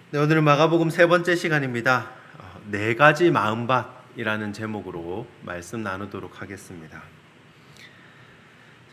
네, 오늘은 마가복음 세 번째 시간입니다. 네 가지 마음밭이라는 제목으로 말씀 나누도록 하겠습니다.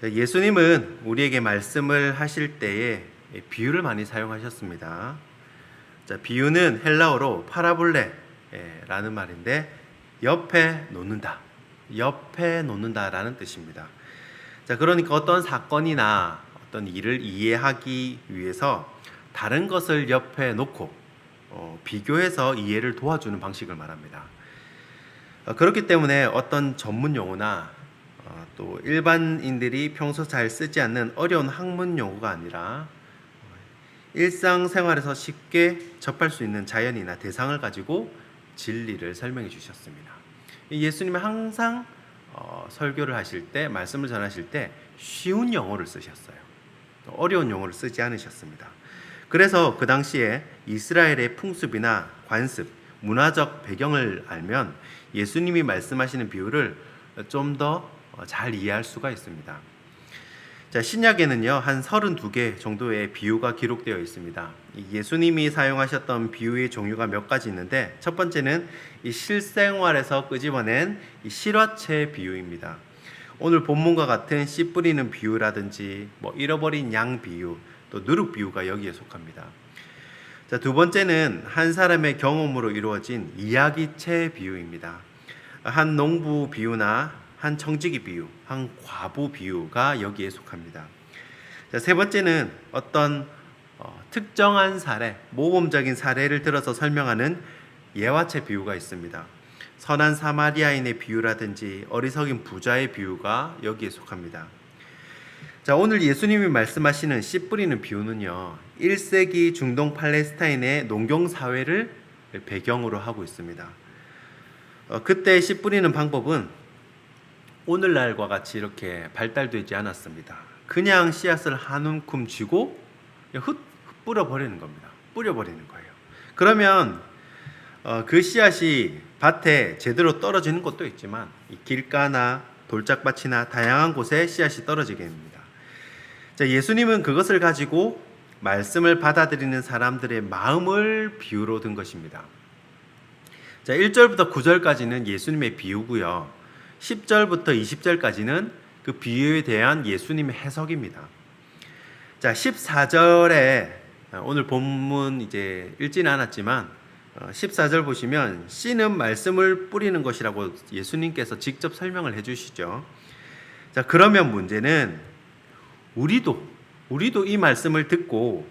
예수님은 우리에게 말씀을 하실 때에 비유를 많이 사용하셨습니다. 비유는 헬라어로 파라볼레라는 말인데 옆에 놓는다라는 뜻입니다. 그러니까 어떤 사건이나 어떤 일을 이해하기 위해서 다른 것을 옆에 놓고 비교해서 이해를 도와주는 방식을 말합니다. 그렇기 때문에 어떤 전문 용어나 또 일반인들이 평소 잘 쓰지 않는 어려운 학문 용어가 아니라 일상생활에서 쉽게 접할 수 있는 자연이나 대상을 가지고 진리를 설명해 주셨습니다. 예수님은 항상 설교를 하실 때, 말씀을 전하실 때 쉬운 용어를 쓰셨어요. 어려운 용어를 쓰지 않으셨습니다. 그래서 그 당시에 이스라엘의 풍습이나 관습, 문화적 배경을 알면 예수님이 말씀하시는 비유를 좀 더 잘 이해할 수가 있습니다. 신약에는요, 한 32개 정도의 비유가 기록되어 있습니다. 예수님이 사용하셨던 비유의 종류가 몇 가지 있는데, 첫 번째는 이 실생활에서 끄집어낸 이 실화체 비유입니다. 오늘 본문과 같은 씨 뿌리는 비유라든지 잃어버린 양 비유, 또 누룩 비유가 여기에 속합니다. 두 번째는 한 사람의 경험으로 이루어진 이야기체 비유입니다. 한 농부 비유나 한 청지기 비유, 한 과부 비유가 여기에 속합니다. 세 번째는 어떤 특정한 사례, 모범적인 사례를 들어서 설명하는 예화체 비유가 있습니다. 선한 사마리아인의 비유라든지 어리석인 부자의 비유가 여기에 속합니다. 오늘 예수님이 말씀하시는 씨 뿌리는 비유는요, 1세기 중동 팔레스타인의 농경사회를 배경으로 하고 있습니다. 그때 씨 뿌리는 방법은 오늘날과 같이 이렇게 발달되지 않았습니다. 그냥 씨앗을 한 움큼 쥐고 뿌려버리는 겁니다. 뿌려버리는 거예요. 그러면 그 씨앗이 밭에 제대로 떨어지는 곳도 있지만 길가나 돌짝밭이나 다양한 곳에 씨앗이 떨어지게 됩니다. 예수님은 그것을 가지고 말씀을 받아들이는 사람들의 마음을 비유로 든 것입니다. 1절부터 9절까지는 예수님의 비유고요. 10절부터 20절까지는 그 비유에 대한 예수님의 해석입니다. 14절에 오늘 본문 이제 읽지는 않았지만 14절 보시면 씨는 말씀을 뿌리는 것이라고 예수님께서 직접 설명을 해주시죠. 그러면 문제는 우리도 이 말씀을 듣고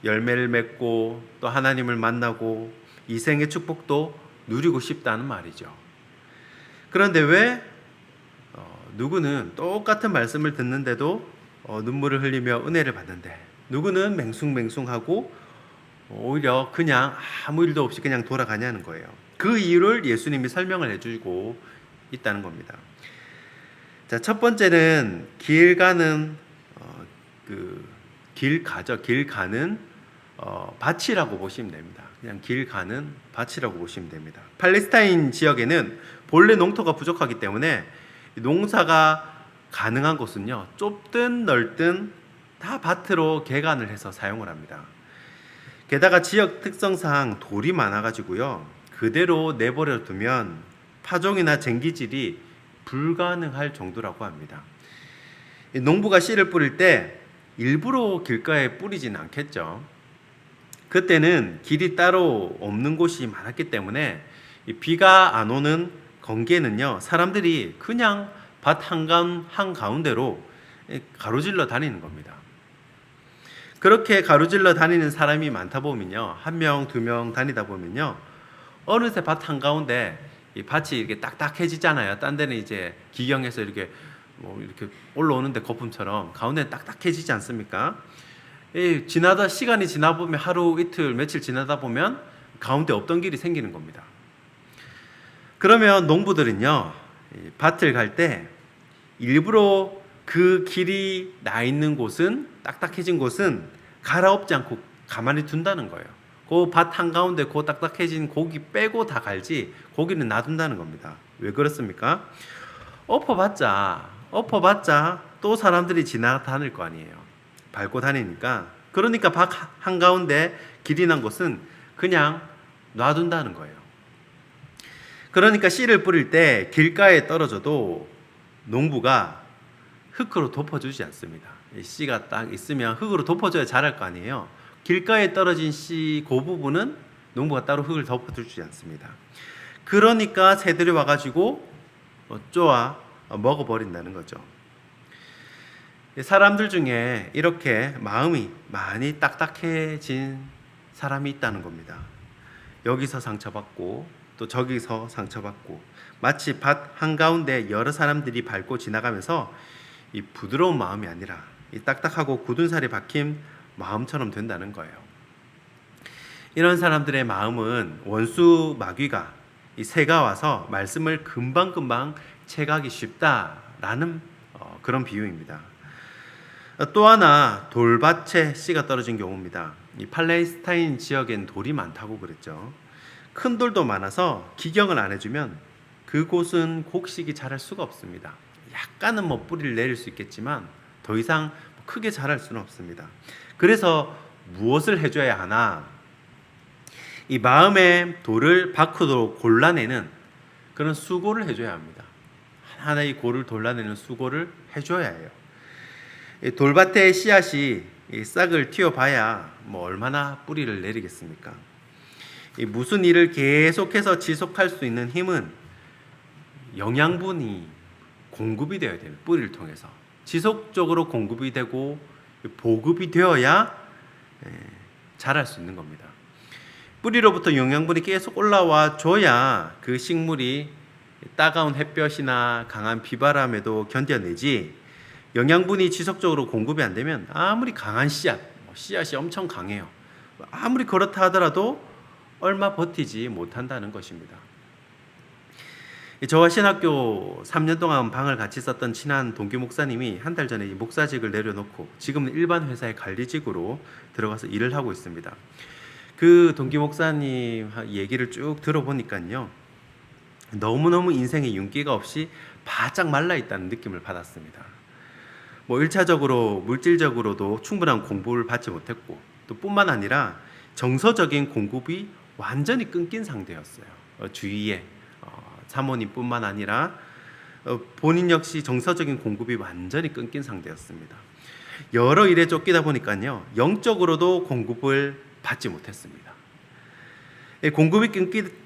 열매를 맺고 또 하나님을 만나고 이 생의 축복도 누리고 싶다는 말이죠. 그런데 왜 누구는 똑같은 말씀을 듣는데도 눈물을 흘리며 은혜를 받는데 누구는 맹숭맹숭하고 오히려 그냥 아무 일도 없이 그냥 돌아가냐는 거예요. 그 이유를 예수님이 설명을 해주고 있다는 겁니다. 첫 번째는 길 가는 밭이라고 보시면 됩니다. 그냥 길 가는 밭이라고 보시면 됩니다. 팔레스타인 지역에는 본래 농토가 부족하기 때문에 농사가 가능한 곳은요, 좁든 넓든 다 밭으로 개간을 해서 사용을 합니다. 게다가 지역 특성상 돌이 많아가지고요, 그대로 내버려 두면 파종이나 쟁기질이 불가능할 정도라고 합니다. 농부가 씨를 뿌릴 때 일부러 길가에 뿌리진 않겠죠. 그때는 길이 따로 없는 곳이 많았기 때문에 비가 안 오는 건기에는요, 사람들이 그냥 밭 한가운데로 가로질러 다니는 겁니다. 그렇게 가로질러 다니는 사람이 많다 보면요, 한 명, 두 명 다니다 보면요, 어느새 밭 한가운데 이 밭이 이렇게 딱딱해지잖아요. 딴 데는 이제 기경해서 이렇게 올라오는데 거품처럼 가운데 딱딱해지지 않습니까? 시간이 지나 보면 하루, 이틀, 며칠 지나다 보면 가운데 없던 길이 생기는 겁니다. 그러면 농부들은요, 밭을 갈 때 일부러 그 길이 나 있는 곳은, 딱딱해진 곳은 갈아엎지 않고 가만히 둔다는 거예요. 그 밭 한가운데 그 딱딱해진 고기 빼고 다 갈지 고기는 놔둔다는 겁니다. 왜 그렇습니까? 엎어봤자 또 사람들이 지나다닐 거 아니에요. 밟고 다니니까. 그러니까 밭 한가운데 길이 난 곳은 그냥 놔둔다는 거예요. 그러니까 씨를 뿌릴 때 길가에 떨어져도 농부가 흙으로 덮어주지 않습니다. 씨가 딱 있으면 흙으로 덮어줘야 자랄 거 아니에요. 길가에 떨어진 씨 그 부분은 농부가 따로 흙을 덮어주지 않습니다. 그러니까 새들이 와가지고 쪼아 먹어버린다는 거죠. 사람들 중에 이렇게 마음이 많이 딱딱해진 사람이 있다는 겁니다. 여기서 상처받고 또 저기서 상처받고 마치 밭 한가운데 여러 사람들이 밟고 지나가면서 이 부드러운 마음이 아니라 이 딱딱하고 굳은 살이 박힌 마음처럼 된다는 거예요. 이런 사람들의 마음은 원수 마귀가 이 새가 와서 말씀을 금방금방 채가기 쉽다라는 그런 비유입니다. 또 하나 돌밭에 씨가 떨어진 경우입니다. 이 팔레스타인 지역엔 돌이 많다고 그랬죠. 큰 돌도 많아서 기경을 안 해주면 그곳은 곡식이 자랄 수가 없습니다. 약간은 뿌리를 내릴 수 있겠지만 더 이상 크게 자랄 수는 없습니다. 그래서 무엇을 해줘야 하나? 이 마음의 돌을 밖으로 골라내는 그런 수고를 해줘야 합니다. 하나의 골을 골라내는 수고를 해줘야 해요. 돌밭의 씨앗이 싹을 틔워봐야 얼마나 뿌리를 내리겠습니까? 무슨 일을 계속해서 지속할 수 있는 힘은 영양분이 공급이 되어야 돼요. 뿌리를 통해서 지속적으로 공급이 되고 보급이 되어야 자랄 수 있는 겁니다. 뿌리로부터 영양분이 계속 올라와 줘야 그 식물이 따가운 햇볕이나 강한 비바람에도 견뎌내지, 영양분이 지속적으로 공급이 안 되면 아무리 강한 씨앗이 엄청 강해요. 아무리 그렇다 하더라도 얼마 버티지 못한다는 것입니다. 저와 신학교 3년 동안 방을 같이 썼던 친한 동기 목사님이 한 달 전에 목사직을 내려놓고 지금은 일반 회사의 관리직으로 들어가서 일을 하고 있습니다. 그 동기 목사님 얘기를 쭉 들어보니까요, 너무너무 인생에 윤기가 없이 바짝 말라있다는 느낌을 받았습니다. 1차적으로 물질적으로도 충분한 공부를 받지 못했고, 또 뿐만 아니라 정서적인 공급이 완전히 끊긴 상태였어요. 주위에 사모님뿐만 아니라 본인 역시 정서적인 공급이 완전히 끊긴 상태였습니다. 여러 일에 쫓기다 보니까요, 영적으로도 공급을 받지 못했습니다. 공급이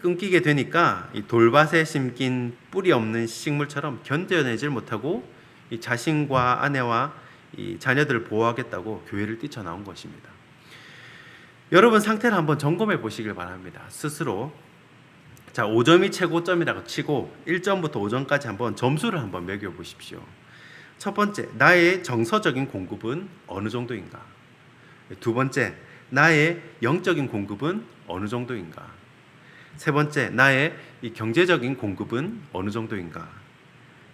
끊기게 되니까 이 돌밭에 심긴 뿌리 없는 식물처럼 견뎌내질 못하고 이 자신과 아내와 이 자녀들을 보호하겠다고 교회를 뛰쳐나온 것입니다. 여러분 상태를 한번 점검해 보시길 바랍니다. 스스로. 자, 5점이 최고점이라고 치고 1점부터 5점까지 한번 점수를 한번 매겨 보십시오. 첫 번째, 나의 정서적인 공급은 어느 정도인가? 두 번째, 나의 영적인 공급은 어느 정도인가? 세 번째, 나의 이 경제적인 공급은 어느 정도인가?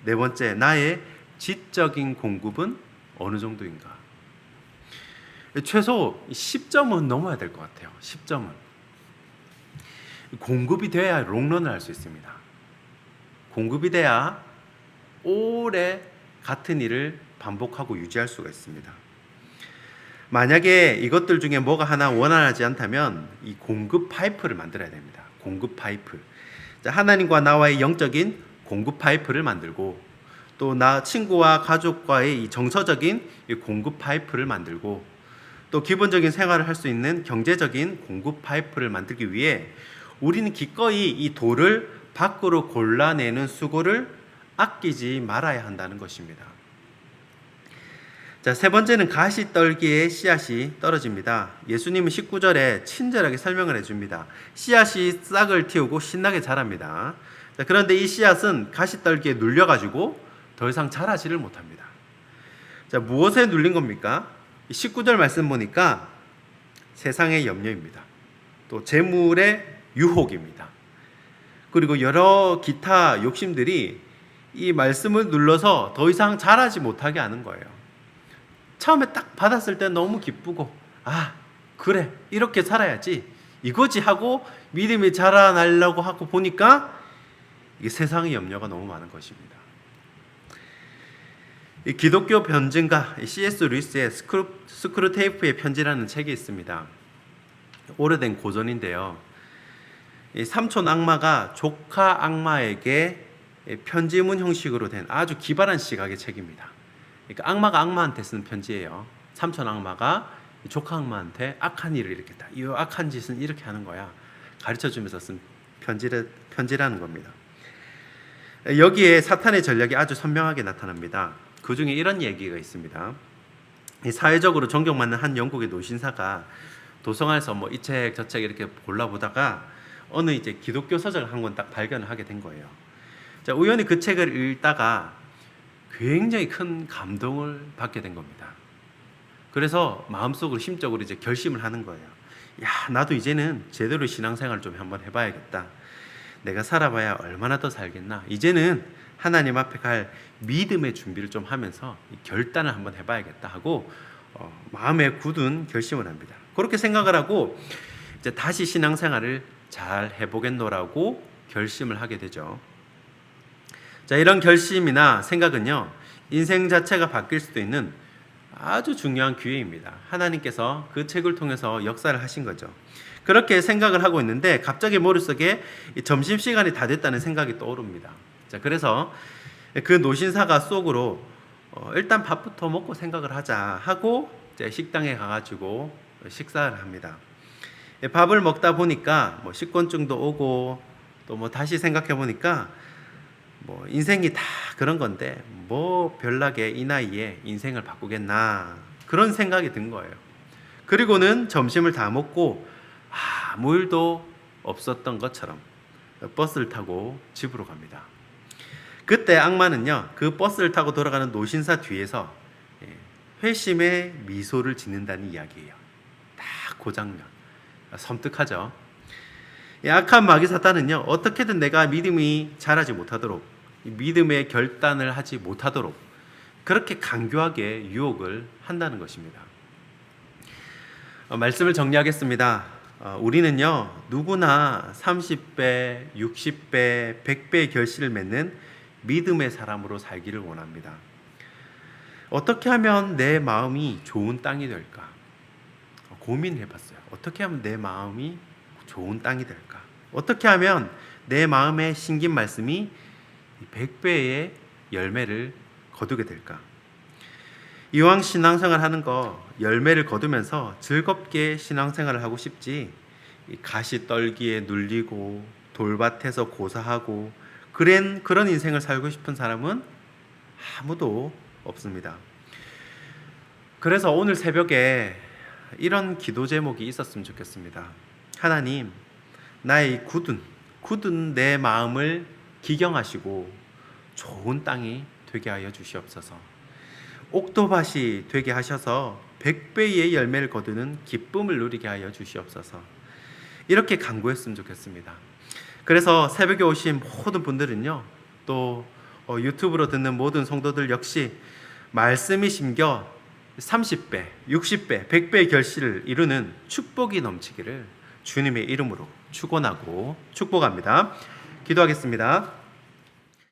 네 번째, 나의 지적인 공급은 어느 정도인가? 최소 10점은 넘어야 될 것 같아요. 10점은. 공급이 돼야 롱런을 할 수 있습니다. 공급이 돼야 오래 같은 일을 반복하고 유지할 수가 있습니다. 만약에 이것들 중에 뭐가 하나 원활하지 않다면 이 공급 파이프를 만들어야 됩니다. 공급 파이프. 자, 하나님과 나와의 영적인 공급 파이프를 만들고, 또 나 친구와 가족과의 이 정서적인 이 공급 파이프를 만들고, 또 기본적인 생활을 할 수 있는 경제적인 공급 파이프를 만들기 위해 우리는 기꺼이 이 돌을 밖으로 골라내는 수고를 아끼지 말아야 한다는 것입니다. 자, 세 번째는 가시떨기에 씨앗이 떨어집니다. 예수님은 19절에 친절하게 설명을 해줍니다. 씨앗이 싹을 틔우고 신나게 자랍니다. 자, 그런데 이 씨앗은 가시떨기에 눌려가지고 더 이상 자라지를 못합니다. 자, 무엇에 눌린 겁니까? 19절 말씀 보니까 세상의 염려입니다. 또 재물의 유혹입니다. 그리고 여러 기타 욕심들이 이 말씀을 눌러서 더 이상 자라지 못하게 하는 거예요. 처음에 딱 받았을 때 너무 기쁘고, 그래, 이렇게 살아야지, 이거지 하고 믿음이 자라나려고 하고 보니까 이게 세상의 염려가 너무 많은 것입니다. 이 기독교 변증가 C.S. 루이스의 스크루테이프의 편지라는 책이 있습니다. 오래된 고전인데요. 이 삼촌 악마가 조카 악마에게 편지문 형식으로 된 아주 기발한 시각의 책입니다. 그러니까 악마가 악마한테 쓰는 편지예요. 삼촌 악마가 조카 악마한테 악한 일을 일으켰다. 이 악한 짓은 이렇게 하는 거야. 가르쳐주면서 쓴 편지라는 겁니다. 여기에 사탄의 전략이 아주 선명하게 나타납니다. 그 중에 이런 얘기가 있습니다. 사회적으로 존경받는 한 영국의 노신사가 도서관에서 뭐 이 책 저 책 이렇게 골라보다가 어느 이제 기독교 서적을 한 권 딱 발견을 하게 된 거예요. 자, 우연히 그 책을 읽다가 굉장히 큰 감동을 받게 된 겁니다. 그래서 마음속으로 심적으로 이제 결심을 하는 거예요. 야, 나도 이제는 제대로 신앙생활을 좀 한번 해봐야겠다. 내가 살아봐야 얼마나 더 살겠나. 이제는 하나님 앞에 갈 믿음의 준비를 좀 하면서 결단을 한번 해봐야겠다 하고 마음에 굳은 결심을 합니다. 그렇게 생각을 하고 이제 다시 신앙생활을 잘 해보겠노라고 결심을 하게 되죠. 자, 이런 결심이나 생각은요, 인생 자체가 바뀔 수도 있는 아주 중요한 기회입니다. 하나님께서 그 책을 통해서 역사를 하신 거죠. 그렇게 생각을 하고 있는데 갑자기 머릿속에 점심시간이 다 됐다는 생각이 떠오릅니다. 자, 그래서 그 노신사가 속으로 일단 밥부터 먹고 생각을 하자 하고 이제 식당에 가가지고 식사를 합니다. 밥을 먹다 보니까 뭐 식곤증도 오고 또 뭐 다시 생각해 보니까 뭐 인생이 다 그런 건데 뭐 별나게 이 나이에 인생을 바꾸겠나 그런 생각이 든 거예요. 그리고는 점심을 다 먹고 아무 일도 없었던 것처럼 버스를 타고 집으로 갑니다. 그때 악마는요, 그 버스를 타고 돌아가는 노신사 뒤에서 회심의 미소를 짓는다는 이야기예요. 딱 그 장면. 섬뜩하죠. 악한 마귀 사탄은요, 어떻게든 내가 믿음이 자라지 못하도록, 믿음의 결단을 하지 못하도록 그렇게 강교하게 유혹을 한다는 것입니다. 말씀을 정리하겠습니다. 우리는요, 누구나 30배, 60배, 100배의 결실을 맺는 믿음의 사람으로 살기를 원합니다. 어떻게 하면 내 마음이 좋은 땅이 될까? 고민해봤어요. 어떻게 하면 내 마음이 좋은 땅이 될까? 어떻게 하면 내 마음에 심긴 말씀이 100배의 열매를 거두게 될까? 이왕 신앙생활 하는 거 열매를 거두면서 즐겁게 신앙생활을 하고 싶지, 가시 떨기에 눌리고 돌밭에서 고사하고 그런 인생을 살고 싶은 사람은 아무도 없습니다. 그래서 오늘 새벽에 이런 기도 제목이 있었으면 좋겠습니다. 하나님, 나의 굳은 내 마음을 기경하시고 좋은 땅이 되게 하여 주시옵소서. 옥토밭이 되게 하셔서 100배의 열매를 거두는 기쁨을 누리게 하여 주시옵소서. 이렇게 간구했으면 좋겠습니다. 그래서 새벽에 오신 모든 분들은요, 또 유튜브로 듣는 모든 성도들 역시 말씀이 심겨 30배, 60배, 100배의 결실을 이루는 축복이 넘치기를 주님의 이름으로 축원하고 축복합니다. 기도하겠습니다.